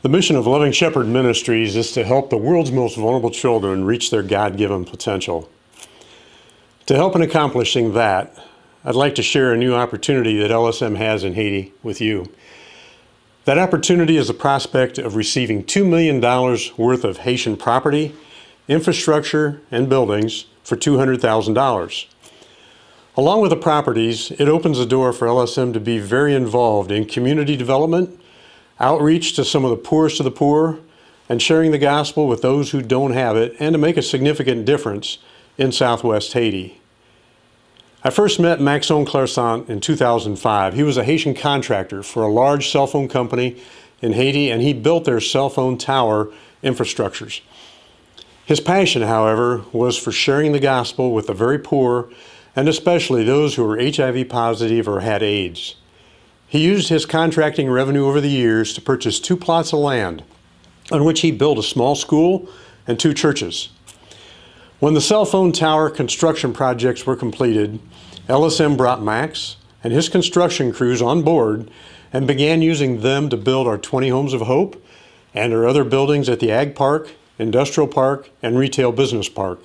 The mission of Loving Shepherd Ministries is to help the world's most vulnerable children reach their God-given potential. To help in accomplishing that, I'd like to share a new opportunity that LSM has in Haiti with you. That opportunity is the prospect of receiving $2 million worth of Haitian property, infrastructure, and buildings for $200,000. Along with the properties, it opens the door for LSM to be very involved in community development, outreach to some of the poorest of the poor, and sharing the gospel with those who don't have it, and to make a significant difference in Southwest Haiti. I first met Maxon Clarsant in 2005. He was a Haitian contractor for a large cell phone company in Haiti, and he built their cell phone tower infrastructures. His passion, however, was for sharing the gospel with the very poor, and especially those who were HIV positive or had AIDS. He used his contracting revenue over the years to purchase 2 plots of land on which he built a small school and 2 churches. When the cell phone tower construction projects were completed, LSM brought Max and his construction crews on board and began using them to build our 20 Homes of Hope and our other buildings at the Ag Park, Industrial Park, and Retail Business Park.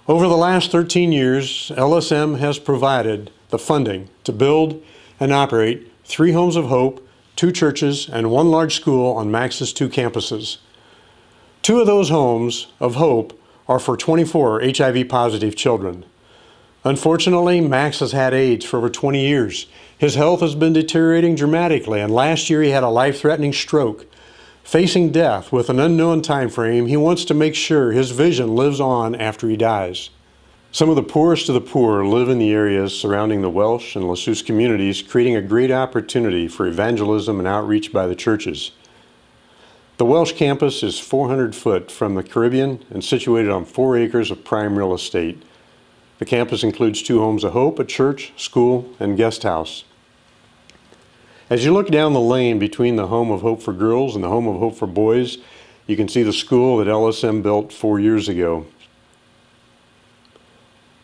Over the last 13 years, LSM has provided the funding to build and operate 3 Homes of Hope, 2 churches, and 1 large school on Max's 2 campuses. 2 of those Homes of Hope are for 24 HIV positive children. Unfortunately, Max has had AIDS for over 20 years. His health has been deteriorating dramatically, and last year he had a life-threatening stroke. Facing death with an unknown time frame, he wants to make sure his vision lives on after he dies. Some of the poorest of the poor live in the areas surrounding the Welsh and LaSource communities, creating a great opportunity for evangelism and outreach by the churches. The Welsh campus is 400 foot from the Caribbean and situated on 4 acres of prime real estate. The campus includes 2 Homes of Hope, a church, school, and guest house. As you look down the lane between the Home of Hope for girls and the Home of Hope for boys, you can see the school that LSM built 4 years ago.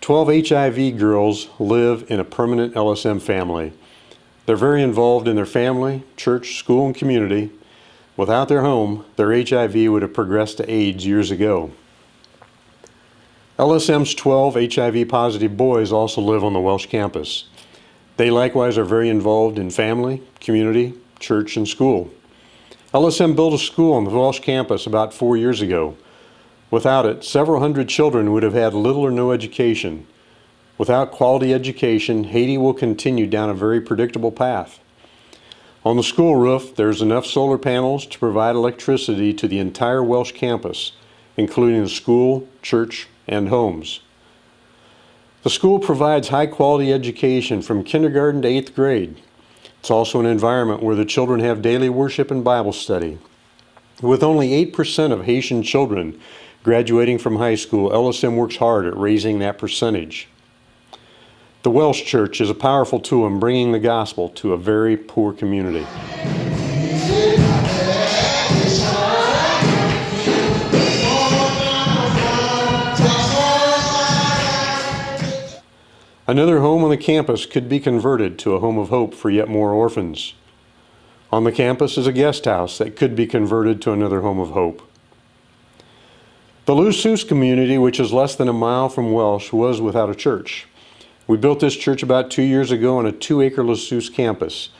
12 HIV girls live in a permanent LSM family. They're very involved in their family, church, school, and community. Without their home, their HIV would have progressed to AIDS years ago. LSM's 12 HIV positive boys also live on the Welsh campus. They likewise are very involved in family, community, church, and school. LSM built a school on the Welsh campus about 4 years ago. Without it, several hundred children would have had little or no education. Without quality education, Haiti will continue down a very predictable path. On the school roof, there's enough solar panels to provide electricity to the entire Welsh campus, including the school, church, and homes. The school provides high-quality education from kindergarten to 8th grade. It's also an environment where the children have daily worship and Bible study. With only 8% of Haitian children graduating from high school, LSM works hard at raising that percentage. The Welsh Church is a powerful tool in bringing the gospel to a very poor community. Another home on the campus could be converted to a Home of Hope for yet more orphans. On the campus is a guest house that could be converted to another Home of Hope. The LaSource community, which is less than a mile from Welsh, was without a church. We built this church about 2 years ago on a 2-acre LaSource campus.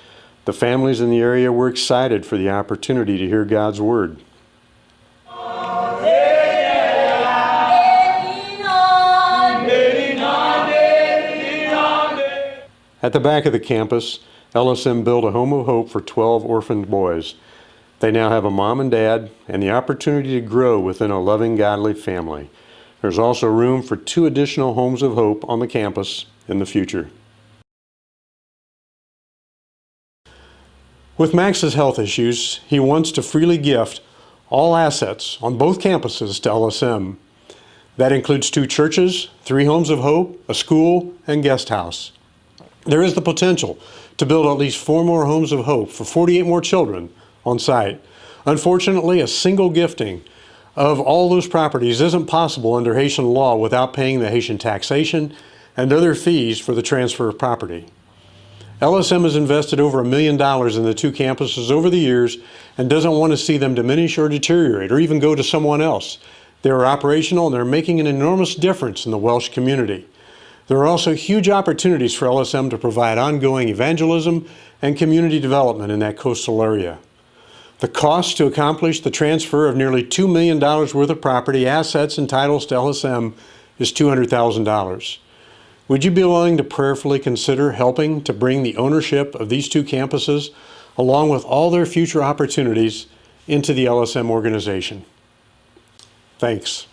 The families in the area were excited for the opportunity to hear God's Word. At the back of the campus, LSM built a Home of Hope for 12 orphaned boys. They now have a mom and dad and the opportunity to grow within a loving, godly family. There's also room for 2 additional Homes of Hope on the campus in the future. With Max's health issues, he wants to freely gift all assets on both campuses to LSM. That includes 2 churches, 3 Homes of Hope, a school, and guest house. There is the potential to build at least 4 more Homes of Hope for 48 more children on site. Unfortunately, a single gifting of all those properties isn't possible under Haitian law without paying the Haitian taxation and other fees for the transfer of property. LSM has invested over $1 million in the two campuses over the years and doesn't want to see them diminish or deteriorate or even go to someone else. They are operational and they're making an enormous difference in the Welsh community. There are also huge opportunities for LSM to provide ongoing evangelism and community development in that coastal area. The cost to accomplish the transfer of nearly $2 million worth of property, assets, and titles to LSM is $200,000. Would you be willing to prayerfully consider helping to bring the ownership of these two campuses, along with all their future opportunities, into the LSM organization? Thanks.